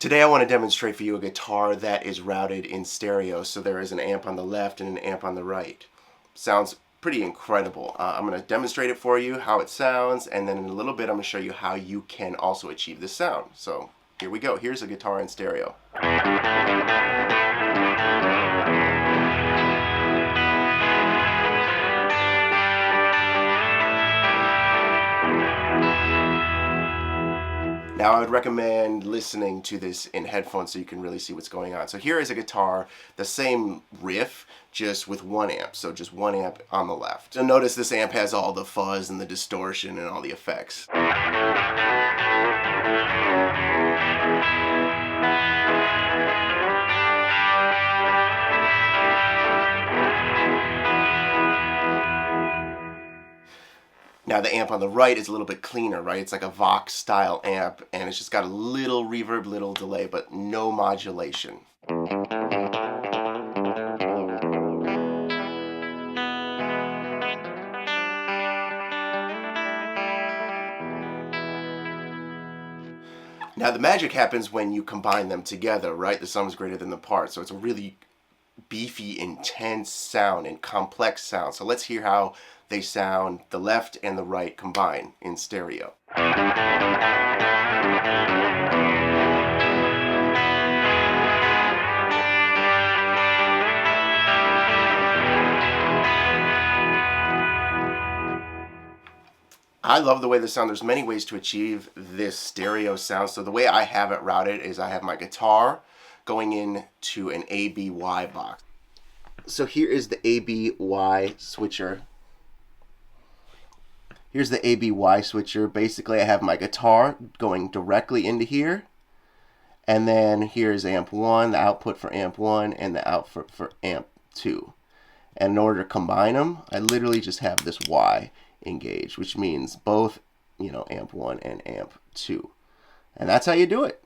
Today I want to demonstrate for you a guitar that is routed in stereo, so there is an amp on the left and an amp on the right. Sounds pretty incredible. I'm going to demonstrate it for you, how it sounds, and then in a little bit I'm going to show you how you can also achieve this sound. So here we go. Here's a guitar in stereo. Now I would recommend listening to this in headphones so you can really see what's going on. So here is a guitar, the same riff, just with one amp. So just one amp on the left. So notice this amp has all the fuzz and the distortion and all the effects. Now the amp on the right is a little bit cleaner, right? It's like a Vox style amp and it's just got a little reverb, little delay, but no modulation. Now the magic happens when you combine them together, right? The sum is greater than the parts. So it's a really beefy, intense sound and complex sound. So let's hear how they sound, the left and the right combined in stereo. I love the way this sounds. There's many ways to achieve this stereo sound. So the way I have it routed is I have my guitar going into an ABY box. So here is the ABY switcher. Here's the ABY switcher. Basically, I have my guitar going directly into here. And then here's amp 1, the output for amp 1, and the output for amp 2. And in order to combine them, I literally just have this Y engaged, which means both, amp 1 and amp 2. And that's how you do it.